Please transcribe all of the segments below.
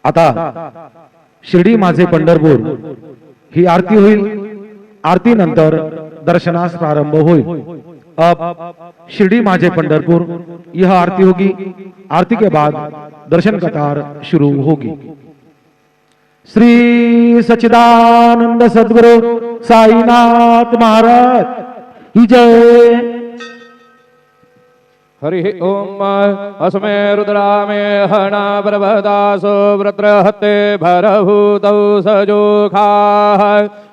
आता शिर्डी माझे पंढरपूर ही आरती होईल। आरती नंतर दर्शनास प्रारंभ होईल। अब शिरडी माझे पंढरपुर यह आरती होगी। आरती के बाद दर्शन कतार शुरू होगी। श्री सच्चिदानंद सद्गुरु साईनाथ महाराज की जय। हरि ओम अस्मे रुद्रामे हना प्रभदासो वृत्रहते भरभूतौ सजोखा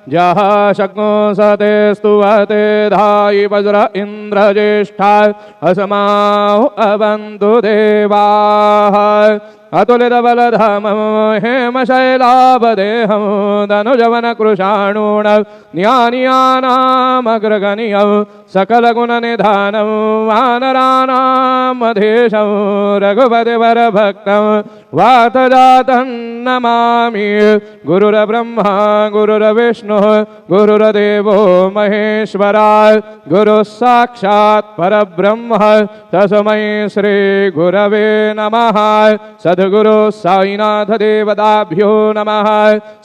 जह शक्नो सते स्तुवते धायि वज्र इंद्र ज्येष्ठा अस्माहु अवन्तु देवाः अतुलित बलधाम हेम शैलाभदेहं धनुजवन कृशाणूण ज्ञानियानामग्रगण्यं सकल गुण निधानं वानराणामधीशं रघुपति वर भक्तं वातजातं नमामि। गुरुर्ब्रह्मा गुरुर्विष्णु गुरुर्देवो महेश्वरा गुरुः साक्षात् परब्रह्म तस्मै श्री गुरवे नमः। सद्गुरु साईनाथ देवताभ्यो नमः।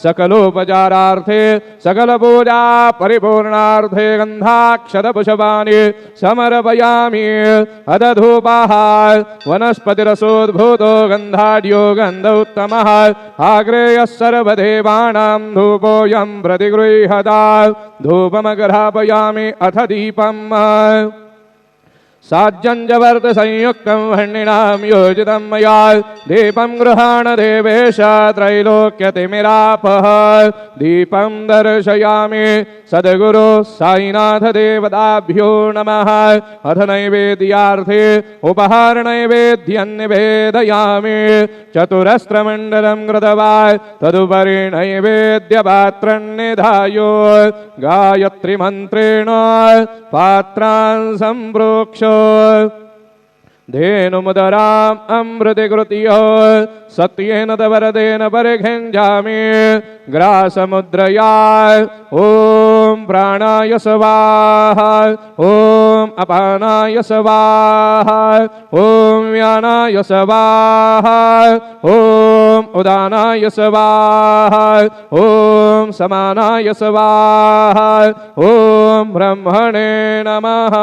सकलोपचारार्थे सकल पूजा परिपूर्णार्थे गंधाक्षत पुष्पाणि समर्पयामि। अदधूपाः वनस्पतिरसोद्भूतो गंधाढ्यो गंध उत्तमः आग्रेयः सर्वदेवानां धूपोऽयं प्रतिगृह्यतात्। धूपमग्रापयामि अथ दीपम् साज्जंजवर्त संयुक्तं हण्णिनां योजितं मया दीपं गृहाण देवेश त्रैलोक्यतिमिरापः। दीपं दर्शयामि सद्गुरु साईनाथ देवताभ्यो नमः। अथ नैवेद्यार्थे उपहार नैवेद्यं निवेदयामि। चतुरस्रमण्डलं कृत्वा तदुपरि नैवेद्यपात्रं निधायो गायत्री मन्त्रेण पात्रान् सम्प्रोक्ष्य धेनुमुदराम् अमृतकृत्यो सत्येन तवरदेन परिघिञ्जामि। ग्रासमुद्रया ॐ प्राणाय स्वाहा ॐ अपानाय स्वाहा ॐ व्यानाय स्वाहा ॐ उदानाय स्वाहा ॐ समानाय स्वाहा ॐ ब्रह्मणे नमः।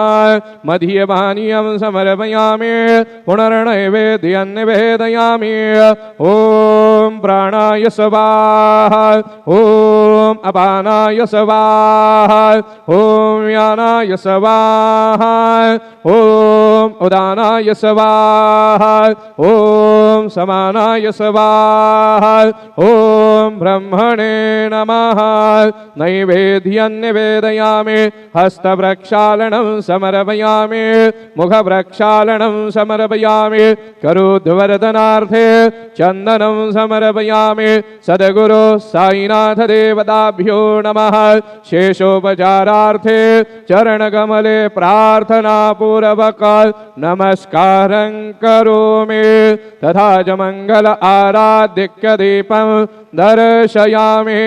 मध्यपानीयं समर्पयामि पुनर्नैवेद्यं निवेदयामि। ॐ प्राणाय स्वाहा ॐ अपानाय स्वाहा ॐ व्यानाय स्वाहा ॐ उदानाय स्वाहा ॐ समानाय स्वाहा ॐ ब्रह्मणे नमः। नैवेद्यं निवेदयामि। हस्तप्रक्षालनं समर्पयामि। मुखप्रक्षालनं समर्पयामि। करोद्वर्धनार्थे चन्दनं समर्पयामि। सद्गुरु साईनाथ देवताभ्यो नमः। शेषोपचारार्थे चरणकमले प्रार्थनापूर्वक नमस्कारं करोमि। तथा च मंगल आराधिक्य दीपं दर्शयामि।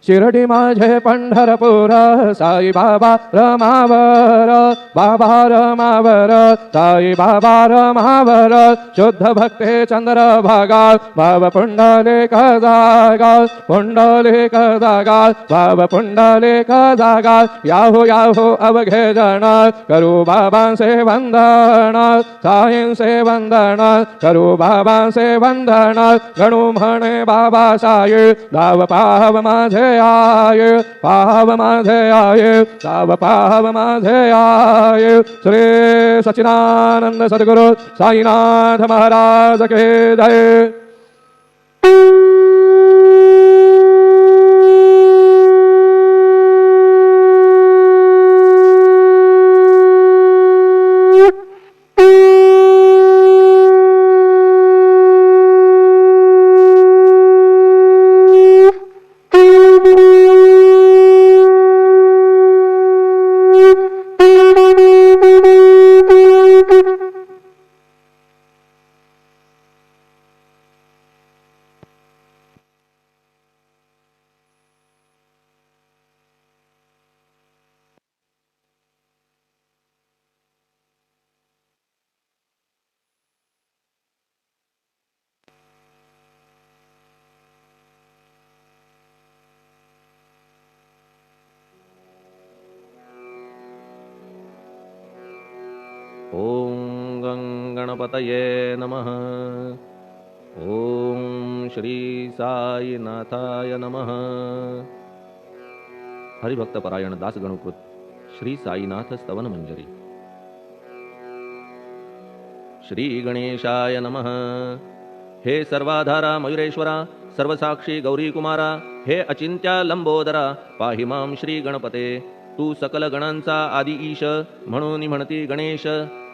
शिरडी माझे पंढरपूर साई बाबा रमावर बाबा रमावर साई बाबा रमावर शुद्ध भक्ते चंद्र भागा भाव पुंडलिक जागा पुंडलिक जागा भाव पुंडलिक जागा याहो याहो अवघे जन करू बाबा से वंदन साईं से वंदन करू बाबा से वंदन गणु म्हणे बाबा साई दाव पाव माझे आय पाव माझे आय दाव पाव माझे आय। श्री सच्चिदानंद सद्गुरु साईनाथ महाराज के जय। गणपतये नमः। ओम श्री साईनाथाय नमः। हरिभक्तपरायण दास गणकृत श्री साईनाथ स्तवन मंजरी। श्री गणेशाय नमः। हे सर्वाधारा मयुरेश्वरा, सर्वसाक्षी गौरी कुमारा, हे अचिंत्या लंबोदरा, पाहि मां श्री गणपते। तू सकल गणांचा आदि ईश, म्हणून म्हणती गणेश।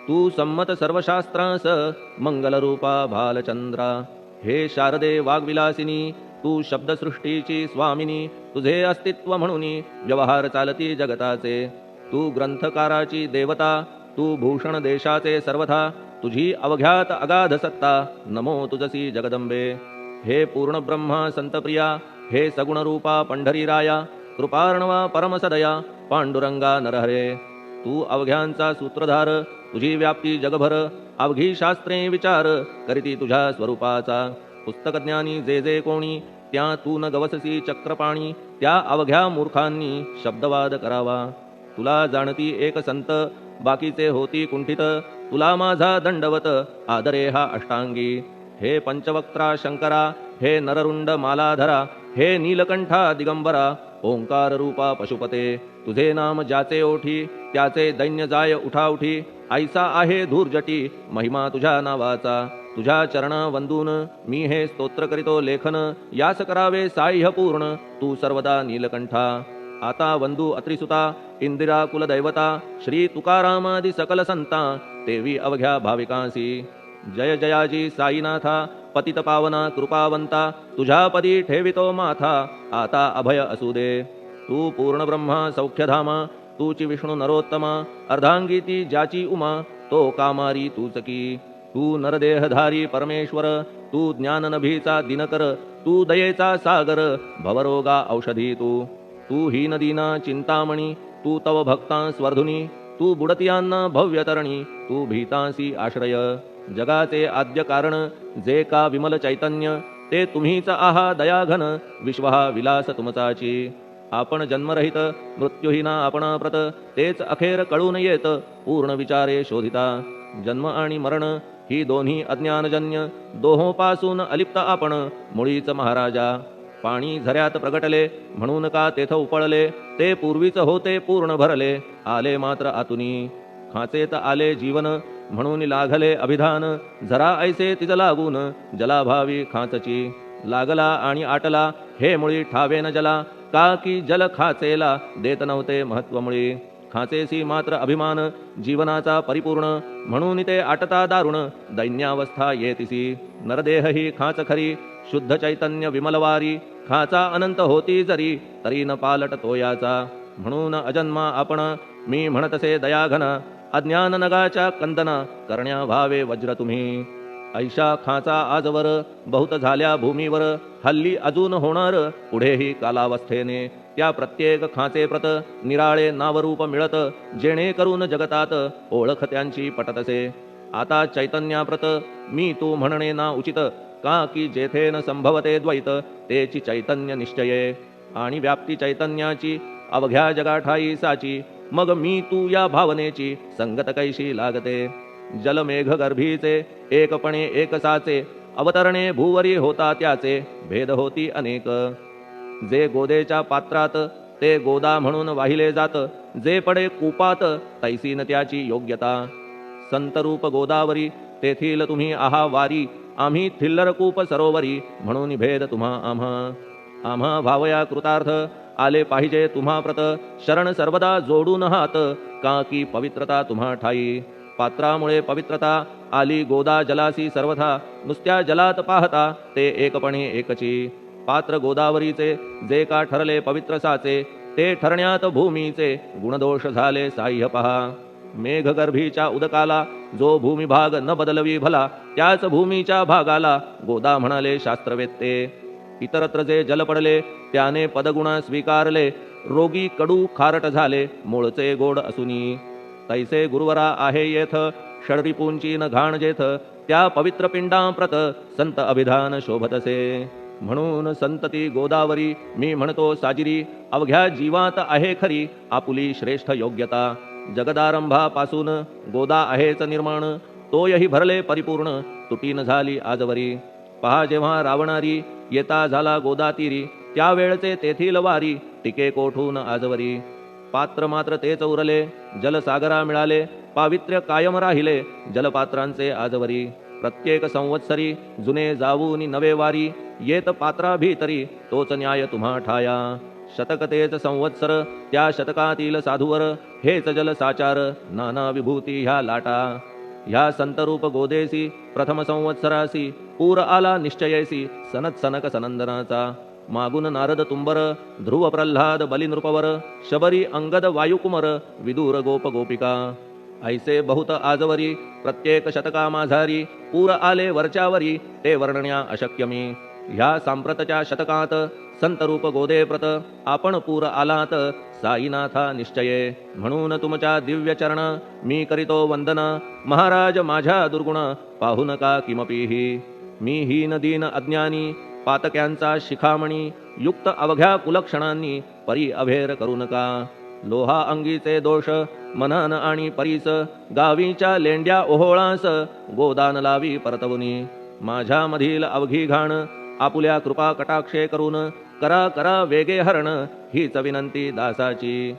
तू संमत सर्वशास्त्रांस, मंगलरूपा भालचंद्रा। हे शारदे वाग्विलासिनी, तू शब्दसृष्टीची स्वामिनी। तुझे अस्तित्व म्हणून व्यवहार चालती जगताचे। तू ग्रंथकाराची देवता, तू भूषण देशाचे सर्वथा। तुझी अवघ्यात अगाध सत्ता, नमो तुझसी जगदंबे। हे पूर्ण ब्रह्मा संतप्रिया, हे सगुण रूपा पंढरीराया। कृपार्णवा परमसदया, पांडुरंगा नरहरे। तू अवघ्यांचा सूत्रधार, तुझी व्याप्ती जगभर। अवघी शास्त्रे विचार, करीती तुझ्या स्वरूपाचा। पुस्तकज्ञानी जे जे कोणी, त्या तू न गवससी चक्रपाणी। त्या अवघ्या मूर्खांनी शब्दवाद करावा। तुला जाणती एक संत, बाकीचे होती कुंठित। तुला माझा दंडवत, आदरे हा अष्टांगी। हे पंचवक्त्रा शंकरा, हे नररुंड मालाधरा। हे नीलकंठा दिगंबरा, ओंकार रूपा पशुपते। तुझे नाम ज्याचे ओठी, त्याचे दैन्य जाय उठाउठी। ऐसा आहे धूर्जटी, महिमा तुझ्या नावाचा। तुझ्या चरण वंदून मी हे स्तोत्र करीतो लेखन। यास करावे साह्य पूर्ण, तू सर्वदा नीलकंठा। आता वंदू अत्रिसुता, इंदिरा कुलदैवता। श्री तुकारामादि सकल संता, तेवी अवघ्या भाविकांसी। जय जयाजी साईनाथा, पतित पावना कृपावंता। तुझ्या पदी ठेवितो माथा, आता अभय असू दे। तू पूर्ण ब्रह्मा सौख्यधामा, तूची विष्णू नरोत्तमा। अर्धांगी ती ज्याची उमा, तो कामारी तूच की। तू नरदेहधारी परमेश्वर, तू ज्ञाननभीचा दिनकर। तू दयेचा सागर, भवरोगा औषधी तू। तू हीनदीना चिंतामणी, तू तव भक्तां स्वर्धुनी। तू बुडतियांना भव्यतरणी, तू भीतांसी आश्रय। जगाचे आद्य कारण, जे का विमल चैतन्य। ते तुम्हीच आहा दयाघन, विश्व हा विलास तुमचाची। आपण जन्मरहित, मृत्यूहीना आपण प्रत। तेच अखेर कळून येत, पूर्ण विचारे शोधिता। जन्म आणि मरण ही दोन्ही अज्ञानजन्य, दोहोपासून अलिप्त आपण मुळीच महाराजा। पाणी झऱ्यात प्रगटले, म्हणून का तेथ उपळले। ते पूर्वीच होते पूर्ण भरले, आले मात्र आतुनी। खाचेत आले जीवन, म्हणून लागले अभिधान। जरा ऐसे तिज लागून, जलाभावी खाचची। लागला आणि आटला, हे मुळी ठावे न जला। का की जल खाचेला देत नव्हते महत्व मुळी। खाचेसी मात्र अभिमान, जीवनाचा परिपूर्ण। म्हणून ते आटता दारुण, दैन्यावस्था येतिसी। नरदेह ही खाच खरी, शुद्ध चैतन्य विमलवारी। खाचा अनंत होती जरी, तरी न पालट तोयाचा। म्हणून अजन्मा आपण, मी म्हणतसे दयाघन। अज्ञान नगाच्या कंदना, करण्या भावे वज्र तुम्ही। ऐशा खाचा आजवर, बहुत झाल्या भूमीवर। हल्ली अजून होणार, पुढेही कालावस्थेने। त्या प्रत्येक खाचे प्रत, निराळे नावरूप मिळत। जेणे करून जगतात, ओळख त्यांची पटतसे। आता चैतन्याप्रत, मी तू म्हणणे ना उचित। का की जेथे न संभवते द्वैत, तेची चैतन्य निश्चये। आणि व्याप्ती चैतन्याची, अवघ्या जगाठाई साची। मग मी तू या भावनेची, संगत कैशी लागते। जलमेघ गर्भीचे, एकपणे एकसाचे। अवतरणे भूवरी होता त्याचे, भेद होती अनेक। जे गोदेच्या पात्रात, ते गोदा म्हणून वाहिले जात। जे पडे कूपात, तैसीन त्याची योग्यता। संतरूप गोदावरी, तेथील तुम्ही आहा वारी। आम्ही थिल्लर कूप सरोवरी, म्हणून भेद तुम्हा आम्हा। आम्हा भावया कृतार्थ, आले पाहिजे तुम्हा प्रत। शरण सर्वदा जोडून हात, का की पवित्रता तुम्हा ठाई। पात्रामुळे पवित्रता, आली गोदा जलासी सर्वथा। नुसत्या जलात पाहता, ते एकपणे एकची। पात्र गोदावरीचे, जे का ठरले पवित्र साचे। ते ठरण्यात भूमीचे, गुणदोष झाले साह्य पहा। मेघगर्भीच्या उदकाला, जो भूमिभाग न बदलवी भला। त्याच भूमीच्या भागाला, गोदा म्हणाले शास्त्रवेत्ते। इतरत्र जे जल पडले, त्याने पदगुण स्वीकारले। रोगी कडू खारट झाले, मूळचे गोड असुनी। तैसे गुरुवरा आहे येथ, षडरिपूंची न घाण जेथ। त्या पवित्र पिंडांप्रत, संत अभिधान शोभतसे। म्हणून संतती गोदावरी, मी म्हणतो साजिरी। अवघ्या जीवात आहे खरी, आपुली श्रेष्ठ योग्यता। जगदारंभापासून गोदा आहेच निर्माण। तोयही भरले परिपूर्ण तुटीन झाली आजवरी. पहा जेव्हा रावणारी येता झाला गोदातीरी, त्यावेळचे तेथील वारी टिके कोठून आजवरी. पात्र मात्र तेच उरले जलसागरा मिळाले, पावित्र्य कायम राहिले जलपात्रांचे आजवरी. प्रत्येक संवत्सरी जुने जाऊनी नवे वारी, येत पात्रा भीतरी तोच न्याय तुम्हा ठाया. शतक तेच संवत्सर त्या शतकातील साधूवर, हेच जल साचार नाना विभूती ह्या लाटा. ह्या संतरूप गोदेसी प्रथम संवत्सरासी, पूर आला निश्चयेसी सनत सनक सनंदनाचा. मागून नारद तुंबर ध्रुव प्रल्हाद बली नृपवर, शबरी अंगद वायुकुमर विदूर गोप गोपिका. ऐसे बहुत आजवरी प्रत्येक शतका माझारी, पूर आले वरच्यावरी ते वर्णण्या अशक्य मी. ह्या सांप्रतच्या शतकात संतरूप गोदे प्रत, आपण पूर आलात साईनाथा निश्चये. म्हणून तुमच्या दिव्य चरण मी करीतो वंदन, महाराज माझ्या दुर्गुण पाहू नका किमपीही. मी हीन दीन अज्ञानी पातक्यांचा शिखामणी, युक्त अवघ्या कुलक्षणांनी परी अभेर करू नका. लोहा अंगीचे दोष मनन आणि परीस, गावीच्या लेंड्या ओहोळास गोदान लावी परतवुनी. माझ्या मधील अवघी घाण आपुल्या कृपा कटाक्षे करून, करा करा वेगे हरण हीच विनंती दासाची.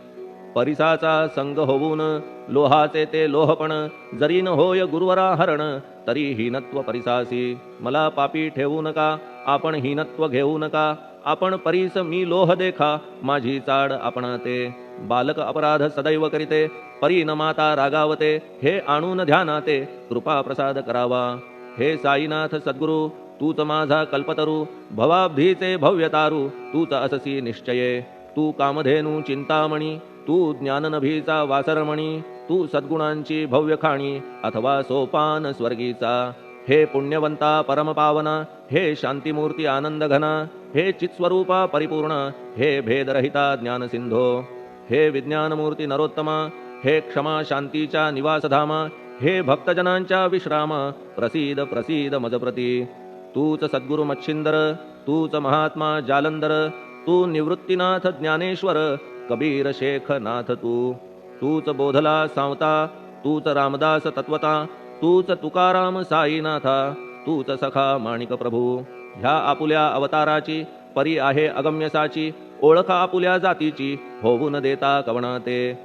परिसाचा संग होऊन लोहाचे ते लोहपण, जरी न होय गुरुवरा हरण तरी हीनत्व परिसासी. मला पापी ठेवू नका आपण हीनत्व घेऊ नका, आपण परीस मी लोह देखा माझी चाड आपणा ते. बालक अपराध सदैव करीते परी न माता रागावते, हे आणून ध्यानाते कृपा प्रसाद करावा. हे साईनाथ सद्गुरु तूच माझा कल्पतरू, भवाब्धीचे भव्यतारू तूच अससी निश्चये. तू कामधेनू चिंतामणी, तू ज्ञाननभीचा वासरमणी, तू सद्गुणांची भव्य खाणी अथवा सोपान स्वर्गीचा. हे पुण्यवंता परमपावना, हे शांतिमूर्ती आनंदघना, हे चित्स्वरूपा परिपूर्ण, हे भेदरहिता ज्ञानसिंधो. हे विज्ञानमूर्ती नरोत्तमा, हे क्षमा शांतीच्या निवासधामा, हे भक्तजनांच्या विश्रामा, प्रसीद प्रसीद मजप्रती. तूच सद्गुरु मच्छिंदर, तूच महात्मा जालंधर, तू निवृत्तीनाथ ज्ञानेश्वर, कबीर शेख नाथ तू. तूच बोधला सांवता, तूच रामदास तत्वता, तूच तुकाराम साईनाथा, तूच सखा माणिक प्रभू. ह्या आपुल्या अवताराची परी आहे अगम्यसाची, ओळख आपुल्या जातीची होऊन देता कवणा ते.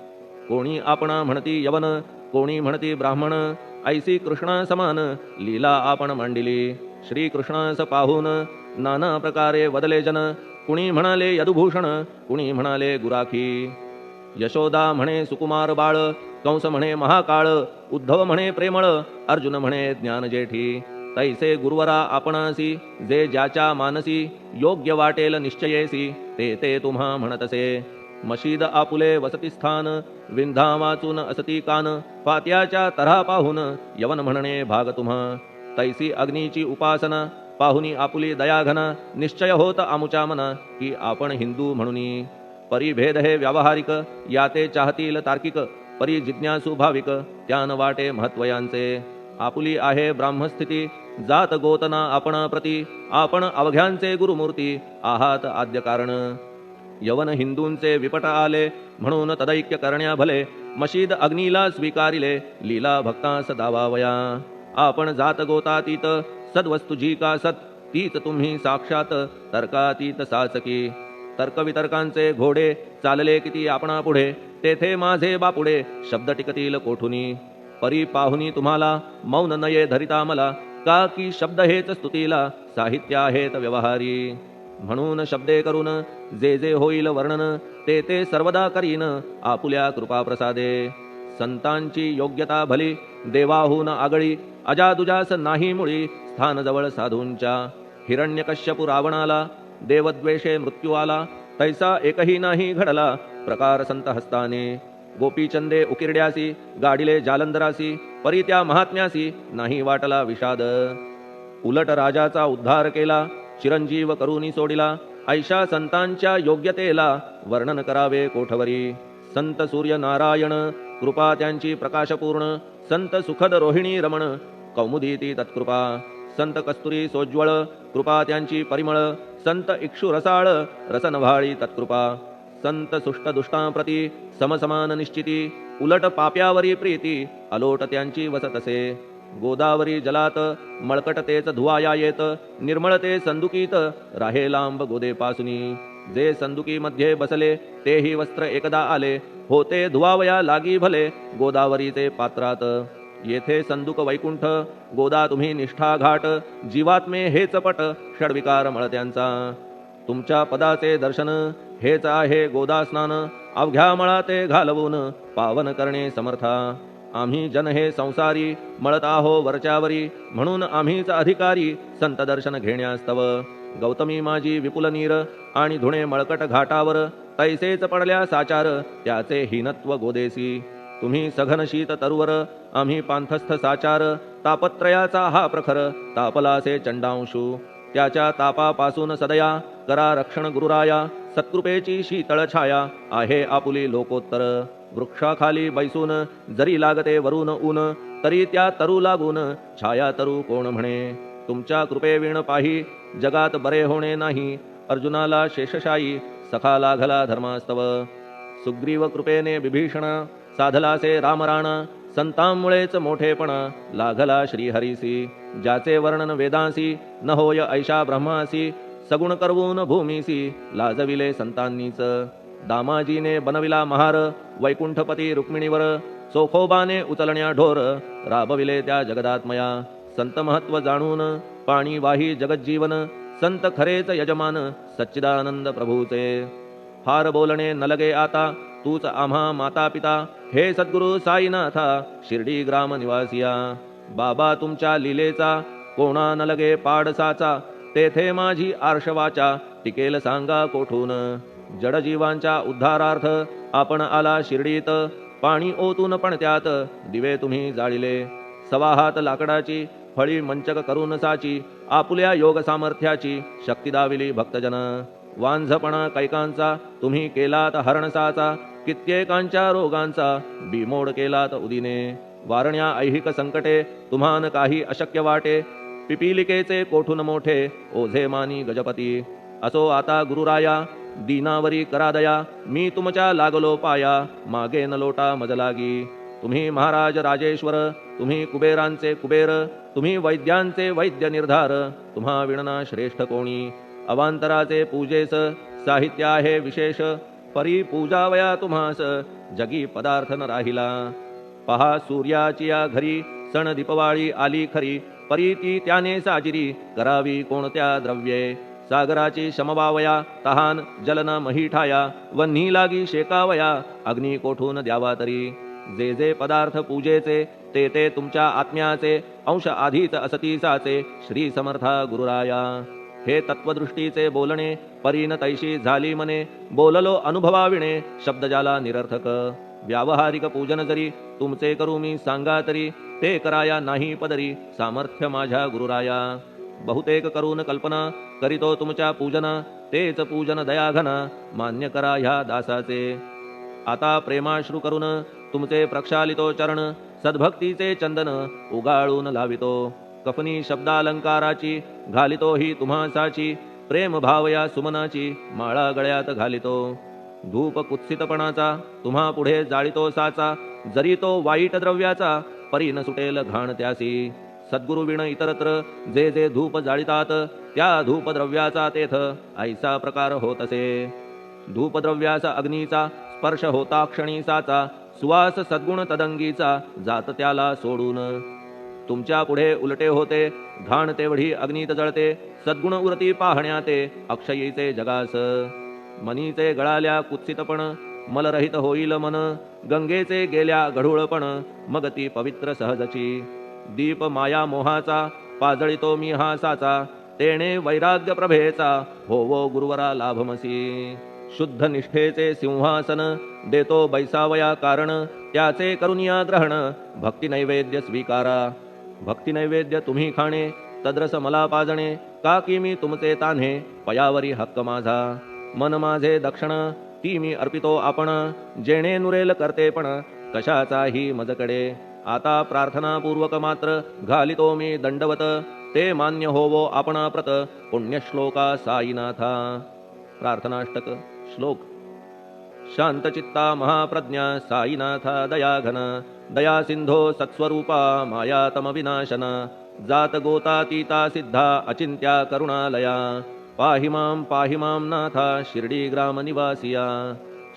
कोणी आपणा म्हणती यवन, कोणी म्हणती ब्राह्मण, ऐसी कृष्णा समान लीला आपण मांडिली. श्री कृष्णास पाहून नाना प्रकारे वदले जन, कुणी म्हणाले यदुभूषण, कुणी म्हणाले गुराखी. यशोदा म्हणे सुकुमार बाळ, कंस म्हणे महाकाळ, उद्धव म्हणे प्रेमळ, अर्जुन म्हणे ज्ञानजेठी. तैसे गुरुवरा आपणासी, जे ज्याच्या मानसी योग्य वाटेल निश्चयेसी, ते ते तुम्हा म्हणतसे. मशीद आपुले वसतिस्थान, विंधा वाचून असती कान, पात्याच्या तऱ्हा पाहून यवन म्हणणे भाग तुम्हा. तैसी अग्नीची उपासना पाहुनी आपुली दयाघना, निश्चय होत आमुच्या मना की आपण हिंदू म्हणूनी. परिभेद हे व्यावहारिक, याते चाहतील तार्किक, परी जिज्ञासू भाविक त्यान वाटे महत्वयांचे. आपुली आहे ब्राह्मस्थिती, जात गोतना आपणा प्रती, आपण अवघ्यांचे गुरुमूर्ती आहात आद्य कारण. यवन हिंदूंचे विपट आले म्हणून तदैक्य करण्या भले, मशीद अग्नीला स्वीकारिले लीला भक्तास दावावया. आपण जात गोतातीत, सद्वस्तु जी का सत, तीच तुम्ही साक्षात तर्कातीत साचकी. तर्कवितर्कांचे घोडे चालले किती आपणा पुढे, तेथे माझे बापुडे शब्द टिकतील कोठुनी. परी पाहुनी तुम्हाला मौन नये धरिता मला, का की शब्द हेच स्तुतीला साहित्य आहेत व्यवहारी. म्हणून शब्दे करून जे जे होईल वर्णन, ते ते सर्वदा करीन आपुल्या कृपा प्रसादे. संतांची योग्यता भली देवाहून आगळी, अजादुजास नाही मुळी स्थान जवळ साधूंच्या. हिरण्यकश्यपु रावणाला देवद्वेषे मृत्यू आला, तैसा एकही नाही घडला प्रकार संत हस्ताने. गोपीचंदे उकिरड्यासी, गाडिले जालंधरासी, परी त्या महात्म्यासी नाही वाटला विषाद. उलट राजाचा उद्धार केला, चिरंजीव करूनी सोडिला, ऐशा संतांच्या योग्यतेला वर्णन करावे कोठवरी. संत सूर्य नारायण कृपा त्यांची प्रकाशपूर्ण, संत सुखद रोहिणी रमण कौमुदी ती तत्कृपा. संत कस्तुरी सोज्वळ कृपा त्यांची परिमळ, संत इक्षु रसाळ रसनव्हाळी तत्कृपा. संत सुष्ट दुष्टांप्रती समसमान निश्चिती, उलट पाप्यावरी प्रीती अलोट त्यांची वसतसे. गोदावरी जलात मळकट तेच धुवाया येत निर्मळते संदुकीत राहे लांब गोदे पासुनी जे संदुकी मध्ये बसले तेही वस्त्र एकदा आले होते धुवावया लागी भले गोदावरीचे पात्रात येथे संदुक वैकुंठ गोदा तुम्ही निष्ठा घाट जीवात्मे हेच पट षडविकार मळत्यांचा तुमच्या पदाचे दर्शन हेच आहे गोदा स्नान अवघ्या मळाते घालवून पावन करणे समर्था आम्ही जन हे संसारी मळत आहो वरच्यावरी म्हणून आम्हीच अधिकारी संत दर्शन घेण्यास्तव गौतमी माझी विपुल नीर आणि धुणे मळकट घाटावर तैसेच पडल्या साचार त्याचे हीनत्व गोदेसी तुम्ही सघन शीत तरुवर आम्ही पांथस्थ साचार तापत्रयाचा हा प्रखर तापलासे चंडांशू त्याच्या तापापासून सदया करा रक्षण गुरुराया सत्कृपेची शीतळ छाया आहे आपुली लोकोत्तर वृक्षाखाली बैसून जरी लागते वरून ऊन तरी त्या तरू लागून छाया तरू कोण म्हणे तुमच्या कृपेविण पाही जगात बरे होणे नाही अर्जुनाला शेषशायी सखा लागला धर्मास्तव सुग्रीव कृपेने विभीषण साधलासे रामराण संतांमुळेच मोठेपणा लागला श्रीहरीसी ज्याचे वर्णन वेदांसी न होय ऐशा ब्रह्मासी सगुण करवून भूमीसी लाजविले संतांनीच दामाजीने बनविला महार वैकुंठपती रुक्मिणीवर चोखोबाने उचलण्या ढोर राबविले त्या जगदात्मया संत महत्व जाणून पाणी वाही जगज्जीवन संत खरेच यजमान सच्चिदानंद प्रभूचे फार बोलणे न लगे आता तूच आम्हा माता पिता हे सद्गुरु साईनाथा शिर्डी ग्राम निवासिया बाबा तुमच्या लीलेचा कोणा न लगे पाडसाचा तेथे माझी आर्षवाचा टिकेल सांगा कोठून जडजीवांच्या उद्धारार्थ आपण आला शिर्डीत पाणी ओतून पण त्यात दिवे तुम्ही जाळिले सवा हात लाकडाची फळी मंचक करून साची आपुल्या योग सामर्थ्याची शक्ती दाविली भक्तजन वांझपणा कैकांचा तुम्ही केलात हरणसाचा कित्येकांच्या रोगांचा बिमोड केलात उदिने वारण्या ऐहिक संकटे तुम्हान काही अशक्य वाटे पिपीलिकेचे कोठून मोठे ओझे मानी गजपती असो आता गुरुराया दीनावरी करादया मी तुमच्या लागलो पाया मागे न लोटा मजलागी तुम्ही महाराज राजेश्वर तुम्ही कुबेरांचे कुबेर तुम्ही वैद्यांचे वैद्य निर्धार तुम्हा विणना श्रेष्ठ कोणी अवांतराचे पूजेस साहित्य आहे विशेष परी पूजावया तुम्हास जगी पदार्थ न राहिला पहा सूर्याची या घरी सण दीपवाळी आली खरी परी ती त्याने साजिरी करावी कोणत्या द्रव्ये सागराची शमवावया तहान जलन महीठाया वन्ही लागी शेकावया अग्नी कोठून द्यावा तरी जे जे पदार्थ पूजेचे ते ते तुमच्या आत्म्याचे अंश आधीच असतीसाचे श्री समर्था गुरुराया हे तत्वदृष्टीचे बोलणे परीन तैशी झाली मने बोललो अनुभवाविणे शब्द जाला निरर्थक व्यावहारिक पूजन जरी तुमचे करू मी सांगा तरी ते कराया नाही पदरी सामर्थ्य माझ्या गुरुराया बहुतेक करून कल्पना करीतो तुमच्या पूजन तेच पूजन दयाघन मान्य करा ह्या दासाचे आता प्रेमाश्रू करून तुमचे प्रक्षालितो चरण सद्भक्तीचे चंदन उगाळून लावितो कफनी शब्दालंकाराची घालितो ही तुम्हासाची प्रेम भावया सुमनाची माळा गळ्यात घालितो धूप कुत्सितपणाचा तुम्हा पुढे जाळितो साचा जरी तो वाईट द्रव्याचा परी न सुटेल घाण त्यासी सद्गुरु विण इतरत्र जे जे धूप जाळितात त्या धूप द्रव्याचा तेथ ऐसा प्रकार होत असे धूपद्रव्याचा अग्नीचा स्पर्श होता क्षणी साचा सुवास सद्गुण तदंगीचा जात त्याला सोडून तुमच्या पुढे उलटे होते घाण तेवढी अग्नीत जळते सद्गुण उरती पाहण्या ते अक्षयीचे जगास मनीचे गळाल्या कुत्सितपण मलरहित होईल मन गंगेचे गेल्या गढूळपण मग ती पवित्र सहजची दीप माया मोहाचा पाजळितो मी हा साचा तेणे वैराग्य प्रभेचा होवो गुरुवरा लाभमसी शुद्ध निष्ठेचे सिंहासन देतो बैसावया कारण त्याचे करुनिया ग्रहण भक्ती नैवेद्य स्वीकारा भक्ती नैवेद्य तुम्ही खाणे तद्रस मला पाजणे का की मी तुमचे तान्हे पयावरी हक्क माझा मन माझे दक्षिण ती मी अर्पितो आपण जेणे नुरेल करते पण कशाचाही मजकडे आता प्रार्थनापूर्वक मात्र घालितो मी दंडवत ते मान्य होवो आपणाप्रत पुण्यश्लोका साईनाथा प्रार्थनाष्टक श्लोक शांतचित्ता महाप्रज्ञा साईनाथा दयाघन दया सिंधो सत्स्वरूपा मायातमविनाशन जात गोतातीता सिद्धा अचिंत्या करुणालया पाहि मां नाथा शिर्डी ग्राम निवासिया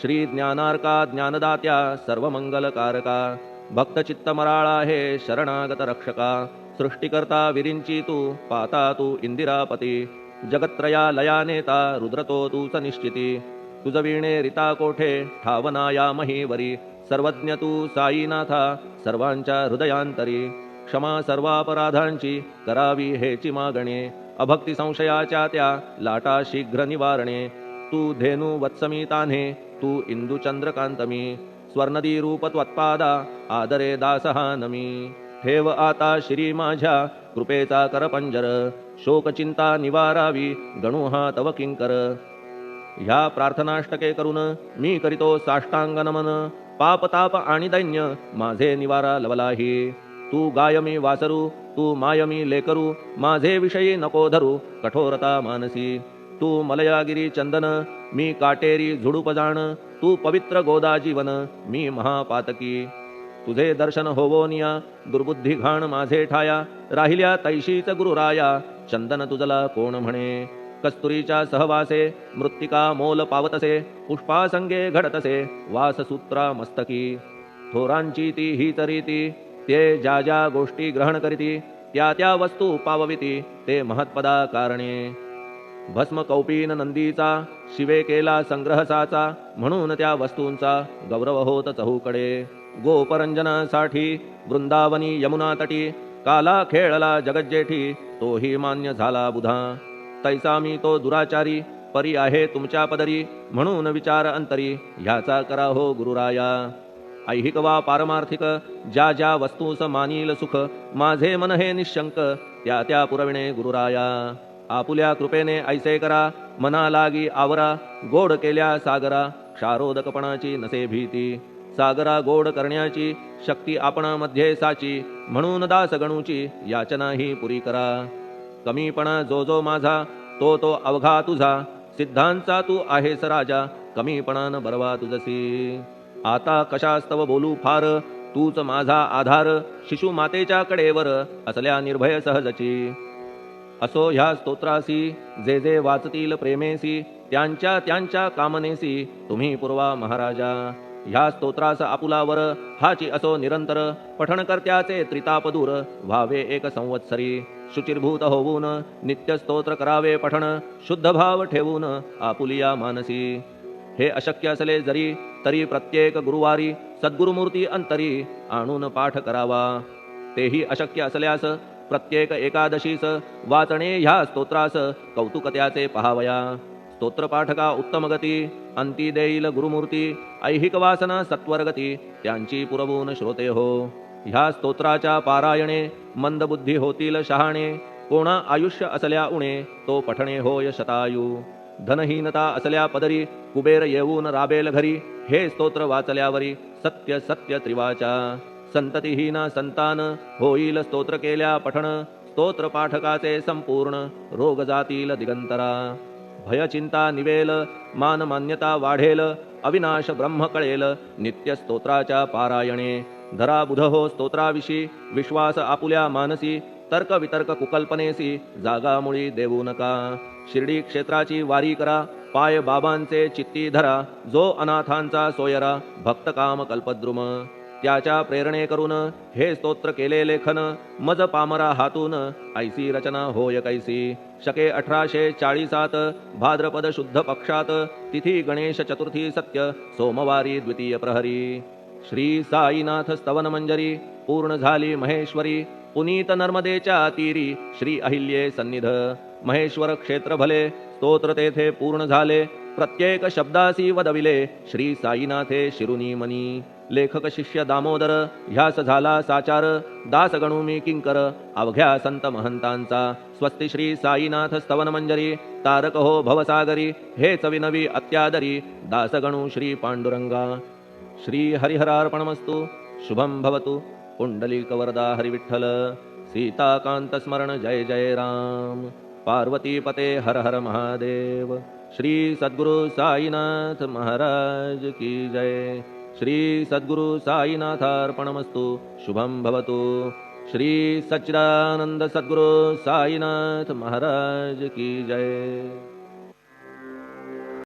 श्री ज्ञानार्का ज्ञानदात्या सर्वमंगलकारका भक्तचित्तमराळा हे शरणागत रक्षका सृष्टिकर्ता विरिंची तू पाता तू इंदिरापती जगत्त्रया लया नेता रुद्रतो तू सनिश्चिती तुझ वीणे रिता कोठे ठावनाया महीवरी सर्वज्ञ तू साईनाथा सर्वांच्या हृदयांतरी क्षमा सर्वापराधांची करावी हेची मागणे अभक्ती संशयाच्या त्या लाटा शीघ्र निवारणे तू धेनु वत्समी तान्हे तू इंदू चंद्रकांतमी स्वर्णदी रूप त्वत्पादा आदरे दासहा नमी ठेव आता श्री माझ्या कृपेचा करपंजर शोकचिंता निवारावी गणू हा तव किंकर ह्या प्रार्थनाष्टके करून मी करीतो साष्टांग नमन पापताप आणि दैन्य माझे निवारा लवलाही तू गायमी वासरू तू मायमी लेकरू माझे विषयी नको धरू कठोरता मानसी तू मलयागिरी चंदन मी काटेरी झुडूप जाण तू पवित्र गोदा जीवन मी महापातकी तुझे दर्शन होवोनिया दुर्बुद्धी घाण माझे ठाया राहिल्या तैशीच गुरुराया चंदन तुझला कोण म्हणे कस्तुरीच्या सहवासे मृत्तिका मोल पावतसे पुष्पासंगे घडतसे वाससूत्रा मस्तकी थोरांची ती हीच रीती ते ज्या ज्या गोष्टी ग्रहण करीती त्या त्या वस्तू पावविती ते महत्पदा कारणे भस्म कौपीन नंदीचा शिवे केला संग्रह साचा म्हणून त्या वस्तूंचा गौरव होत चहूकडे गोपरंजनासाठी वृंदावनी यमुना तटी काला खेळला जगज्जेठी तोही मान्य झाला बुधा तैसा मी तो दुराचारी परी आहे तुमच्या पदरी म्हणून विचार अंतरी ह्याचा करा हो गुरुराया ऐहिक वा पारमार्थिक ज्या ज्या वस्तूस मानील सुख माझे मन हे निशंक त्या त्या पुरविणे गुरुराया आपुल्या कृपेने ऐसे करा मना लागी आवरा गोड केल्या सागरा क्षारोदकपणाची नसे भीती सागरा गोड करण्याची शक्ती आपणामध्ये साची म्हणून दास गणूची याचना ही पुरी करा कमीपणा जो जो माझा तो तो अवघा तुझा सिद्धांचा तू आहेस राजा कमीपणान बरवा तुझसी आता कशास्तव बोलू फार तूच माझा आधार शिशु मातेच्या कडेवर असल्या निर्भय सहजची असो ह्या स्तोत्रासी जे जे वाचतील प्रेमेसी त्यांच्या त्यांच्या कामनेसी तुम्ही पुरवा महाराजा ह्या स्तोत्रास आपुलावर हाची असो निरंतर पठण करत्याचे त्रितापदूर व्हावे एक संवत्सरी शुचिर्भूत होऊन नित्य स्तोत्र करावे पठण शुद्ध भाव ठेवून आपुलिया मानसी हे अशक्य असले जरी तरी प्रत्येक गुरुवारी सद्गुरुमूर्ती अंतरी आणून पाठ करावा तेही अशक्य असल्यास प्रत्येक एकादशीस वाचणे ह्या स्तोत्रास कौतुक त्याचे पहावया स्तोत्रपाठका उत्तम गती अंती देईल गुरुमूर्ती ऐहिक वासना सत्वरगती त्यांची पुरवून श्रोते हो ह्या स्तोत्राच्या पारायणे मंदबुद्धी होतील शहाणे कोणा आयुष्य असल्या उणे तो पठणे होय शतायू धनहीनता असल्या पदरी कुबेर येऊन राबेल घरी हे स्तोत्र वाचल्यावरी सत्य सत्य त्रिवाचा संततिहीना संतान होईल स्तोत्र केल्या पठण स्तोत्र पाठकाचे संपूर्ण रोग जातील दिगंतरा भय चिंता निवेल मान मान्यता वाढेल अविनाश ब्रह्म कळेल नित्य स्तोत्राच्या पारायणे धरा बुध हो स्तोत्राविषयी विश्वास आपुल्या मानसी तर्क वितर्क कुकल्पनेसी जागा मुळी देऊ नका शिर्डी क्षेत्राची वारी करा पाय बाबांचे चित्ती धरा जो अनाथांचा सोयरा भक्त काम कल्पद्रुम त्याच्या प्रेरणे करून हे स्तोत्र केले लेखन मज पामरा हातून ऐसी रचना होय कैसी शके 1840 भाद्रपद शुद्ध पक्षात तिथी गणेश चतुर्थी सत्य सोमवारी द्वितीय प्रहरी श्री साईनाथ स्तवन मंजरी पूर्ण झाली महेश्वरी पुनीत नर्मदेच्या तीरी श्री अहिल्ये सन्निध महेश्वर क्षेत्र भले स्तोत्र तेथे पूर्ण झाले प्रत्येक शब्दासी वदविले श्री साईनाथे शिरुनी मनी लेखक शिष्य दामोदर ह्यास झाला साचार दास गणू मी किंकर अवघ्या संत महंतांचा स्वस्ति श्री साईनाथ स्तवन मंजरी तारक हो भवसागरी हेच विनवी अत्यादरी दास गणू श्री पांडुरंगा श्री हरिहरार्पणमस्तु शुभम भवतु पुंडलिक वरदा हरिविठ्ठल सीताकांत स्मरण जय जय राम पार्वती पते हर हर महादेव श्री सद्गुरु साईनाथ महाराज की जय। श्री सद्गुरु साईनाथार्पणमस्तु। शुभम भवतु। श्री सच्चिदानंद सद्गुरु साईनाथ महाराज की जय।